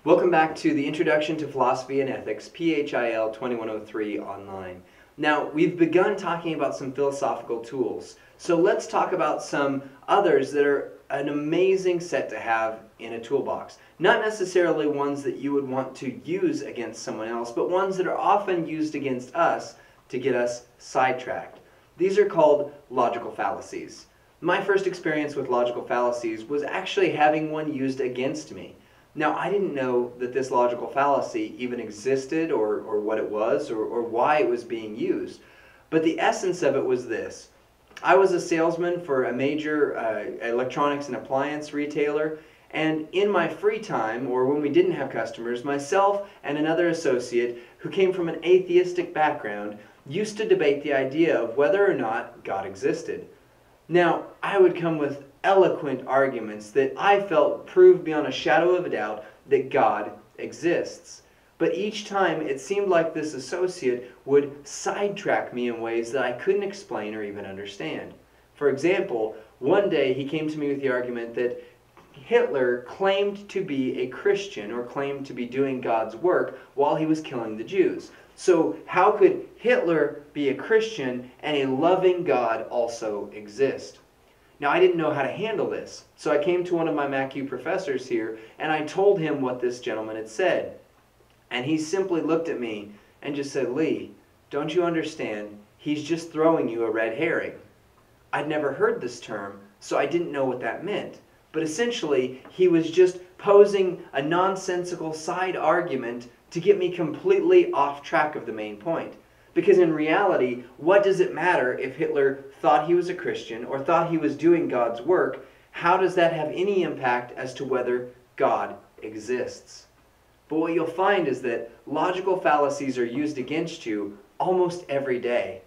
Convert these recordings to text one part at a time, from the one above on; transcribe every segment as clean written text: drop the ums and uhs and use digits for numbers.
Welcome back to the Introduction to Philosophy and Ethics, PHIL 2103 online. Now, we've begun talking about some philosophical tools, so let's talk about some others that are an amazing set to have in a toolbox. Not necessarily ones that you would want to use against someone else, but ones that are often used against us to get us sidetracked. These are called logical fallacies. My first experience with logical fallacies was actually having one used against me. Now, I didn't know that this logical fallacy even existed or what it was or why it was being used. But the essence of it was this. I was a salesman for a major electronics and appliance retailer, and in my free time, or when we didn't have customers, myself and another associate who came from an atheistic background used to debate the idea of whether or not God existed. Now, I would come with eloquent arguments that I felt proved beyond a shadow of a doubt that God exists. But each time it seemed like this associate would sidetrack me in ways that I couldn't explain or even understand. For example, one day he came to me with the argument that Hitler claimed to be a Christian or claimed to be doing God's work while he was killing the Jews. So how could Hitler be a Christian and a loving God also exist? Now, I didn't know how to handle this, so I came to one of my MacU professors here and I told him what this gentleman had said. And he simply looked at me and just said, "Lee, don't you understand? He's just throwing you a red herring." I'd never heard this term, so I didn't know what that meant. But essentially, he was just posing a nonsensical side argument to get me completely off track of the main point. Because in reality, what does it matter if Hitler thought he was a Christian or thought he was doing God's work? How does that have any impact as to whether God exists? But what you'll find is that logical fallacies are used against you almost every day.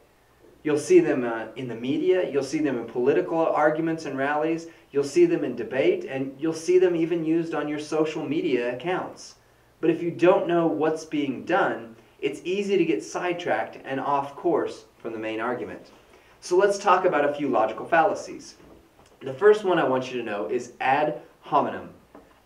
You'll see them in the media, you'll see them in political arguments and rallies, you'll see them in debate, and you'll see them even used on your social media accounts. But if you don't know what's being done, it's easy to get sidetracked and off course from the main argument. So let's talk about a few logical fallacies. The first one I want you to know is ad hominem.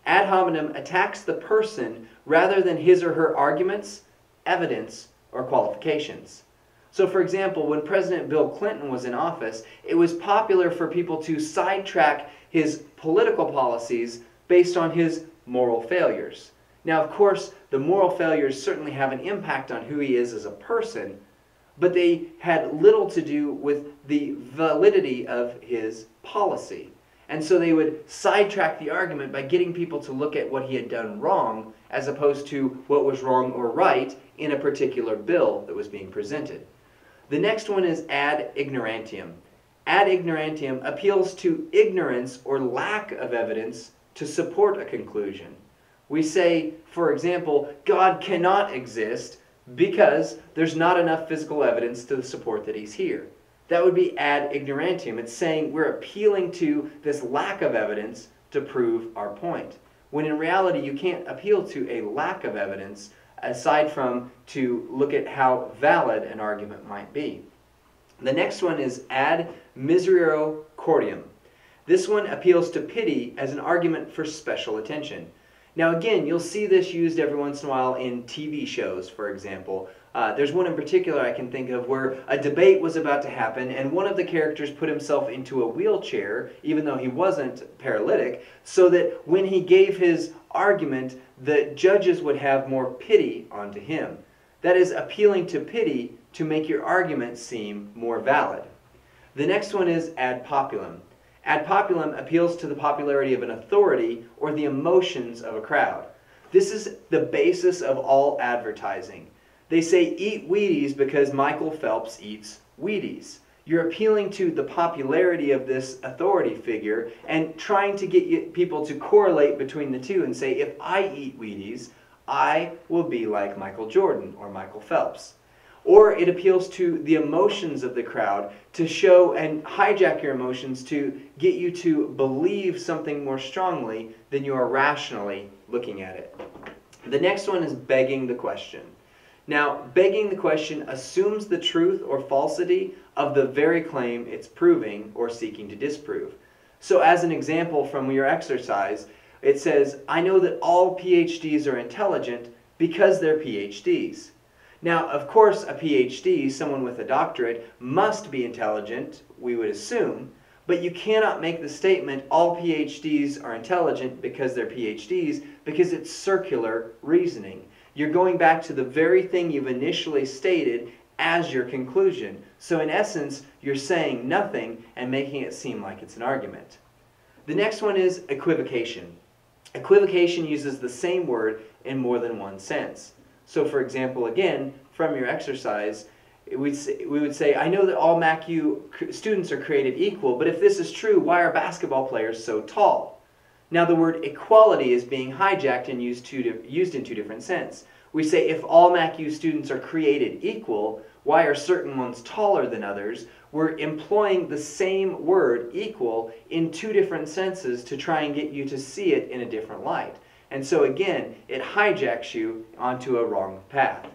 Ad hominem attacks the person rather than his or her arguments, evidence, or qualifications. So for example, when President Bill Clinton was in office, it was popular for people to sidetrack his political policies based on his moral failures. Now, of course, the moral failures certainly have an impact on who he is as a person, but they had little to do with the validity of his policy. And so they would sidetrack the argument by getting people to look at what he had done wrong as opposed to what was wrong or right in a particular bill that was being presented. The next one is ad ignorantium. Ad ignorantium appeals to ignorance or lack of evidence to support a conclusion. We say, for example, God cannot exist because there's not enough physical evidence to support that he's here. That would be ad ignorantium. It's saying we're appealing to this lack of evidence to prove our point. When in reality, you can't appeal to a lack of evidence aside from to look at how valid an argument might be. The next one is ad misericordiam. This one appeals to pity as an argument for special attention. Now again, you'll see this used every once in a while in TV shows, for example. There's one in particular I can think of where a debate was about to happen and one of the characters put himself into a wheelchair, even though he wasn't paralytic, so that when he gave his argument, the judges would have more pity onto him. That is appealing to pity to make your argument seem more valid. The next one is ad populum. Ad populum appeals to the popularity of an authority or the emotions of a crowd. This is the basis of all advertising. They say eat Wheaties because Michael Phelps eats Wheaties. You're appealing to the popularity of this authority figure and trying to get people to correlate between the two and say, if I eat Wheaties, I will be like Michael Jordan or Michael Phelps. Or it appeals to the emotions of the crowd to show and hijack your emotions to get you to believe something more strongly than you are rationally looking at it. The next one is begging the question. Now, begging the question assumes the truth or falsity of the very claim it's proving or seeking to disprove. So as an example from your exercise, It says, I know that all PhDs are intelligent because they're PhDs. Now, of course, a PhD, someone with a doctorate, must be intelligent, we would assume, but you cannot make the statement all PhDs are intelligent because they're PhDs, because it's circular reasoning. You're going back to the very thing you've initially stated as your conclusion. So in essence, you're saying nothing and making it seem like it's an argument. The next one is equivocation. Equivocation uses the same word in more than one sense. So for example, again, from your exercise, we would say, I know that all MacU students are created equal, but if this is true, why are basketball players so tall? Now the word equality is being hijacked and used in two different senses. We say if all MacU students are created equal, why are certain ones taller than others? We're employing the same word, equal, in two different senses to try and get you to see it in a different light. And so again, it hijacks you onto a wrong path.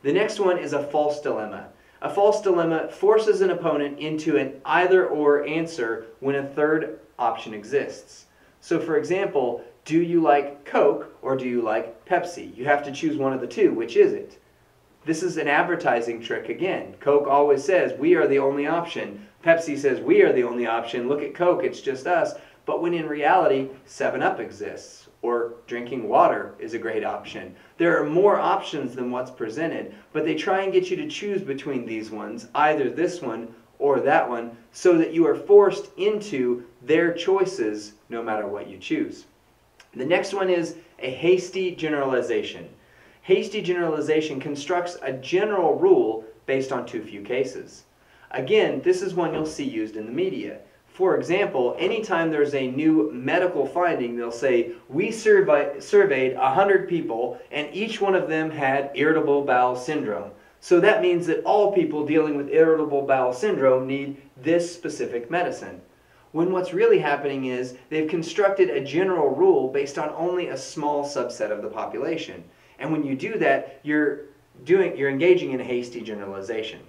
The next one is a false dilemma. A false dilemma forces an opponent into an either-or answer when a third option exists. So for example, do you like Coke or do you like Pepsi? You have to choose one of the two. Which is it? This is an advertising trick again. Coke always says, we are the only option. Pepsi says, we are the only option. Look at Coke, it's just us. But when in reality, 7-Up exists, or drinking water is a great option. There are more options than what's presented, but they try and get you to choose between these ones, either this one or that one, so that you are forced into their choices no matter what you choose. The next one is a hasty generalization. Hasty generalization constructs a general rule based on too few cases. Again, this is one you'll see used in the media. For example, anytime there's a new medical finding, they'll say, we surveyed 100 people and each one of them had irritable bowel syndrome. So that means that all people dealing with irritable bowel syndrome need this specific medicine. When what's really happening is they've constructed a general rule based on only a small subset of the population. And when you do that, you're engaging in a hasty generalization.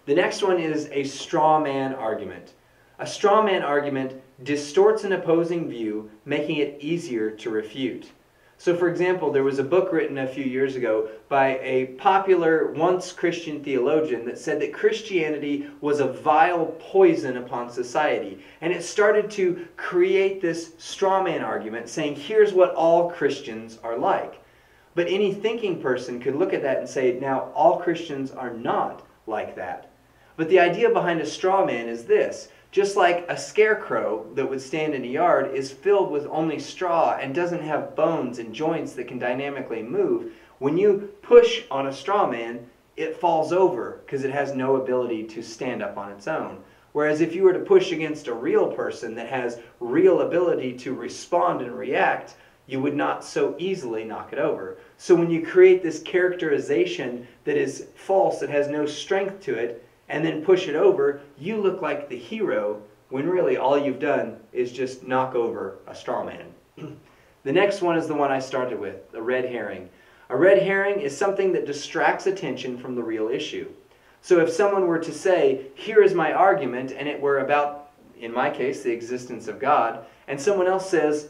The next one is a straw man argument. A straw man argument distorts an opposing view, making it easier to refute. So for example, there was a book written a few years ago by a popular once Christian theologian that said that Christianity was a vile poison upon society. And it started to create this straw man argument saying, here's what all Christians are like. But any thinking person could look at that and say, now all Christians are not like that. But the idea behind a straw man is this. Just like a scarecrow that would stand in a yard is filled with only straw and doesn't have bones and joints that can dynamically move, when you push on a straw man, it falls over because it has no ability to stand up on its own. Whereas if you were to push against a real person that has real ability to respond and react, you would not so easily knock it over. So when you create this characterization that is false, that has no strength to it, and then push it over, you look like the hero when really all you've done is just knock over a straw man. The next one is the one I started with, a red herring. A red herring is something that distracts attention from the real issue. So if someone were to say, here is my argument, and it were about, in my case, the existence of God, and someone else says,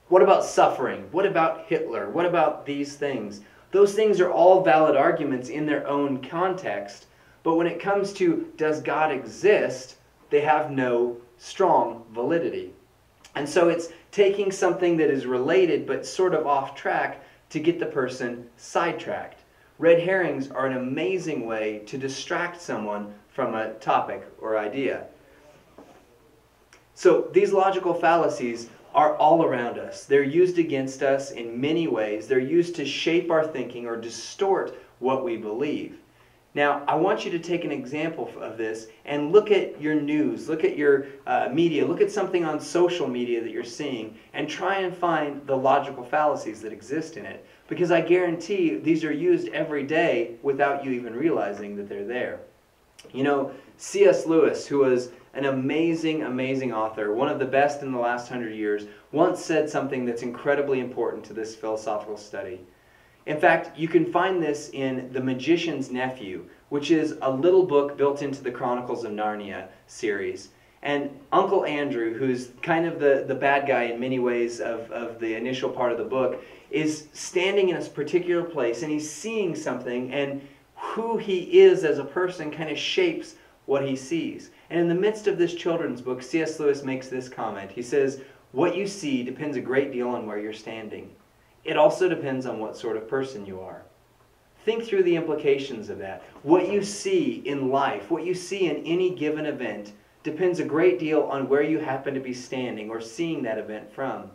what about suffering? What about Hitler? What about these things? Those things are all valid arguments in their own context, but when it comes to does God exist, they have no strong validity. And so it's taking something that is related but sort of off track to get the person sidetracked. Red herrings are an amazing way to distract someone from a topic or idea. So these logical fallacies are all around us. They're used against us in many ways. They're used to shape our thinking or distort what we believe. Now, I want you to take an example of this and look at your news, look at your media, look at something on social media that you're seeing, and try and find the logical fallacies that exist in it. Because I guarantee these are used every day without you even realizing that they're there. You know, C.S. Lewis, who was an amazing, amazing author, one of the best in the last 100 years, once said something that's incredibly important to this philosophical study. In fact, you can find this in The Magician's Nephew, which is a little book built into the Chronicles of Narnia series. And Uncle Andrew, who's kind of the bad guy in many ways of the initial part of the book, is standing in a particular place and he's seeing something, and who he is as a person kind of shapes what he sees. And in the midst of this children's book, C.S. Lewis makes this comment. He says, "What you see depends a great deal on where you're standing. It also depends on what sort of person you are." Think through the implications of that. What you see in life, what you see in any given event, depends a great deal on where you happen to be standing or seeing that event from.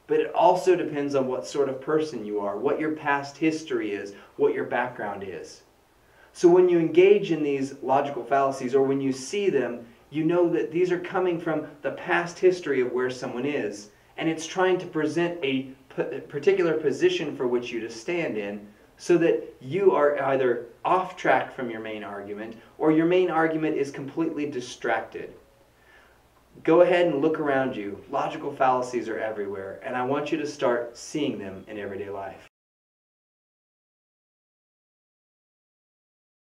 But it also depends on what sort of person you are, what your past history is, what your background is. So when you engage in these logical fallacies, or when you see them, you know that these are coming from the past history of where someone is, and it's trying to present a particular position for which you to stand in, so that you are either off track from your main argument, or your main argument is completely distracted. Go ahead and look around you. Logical fallacies are everywhere, and I want you to start seeing them in everyday life.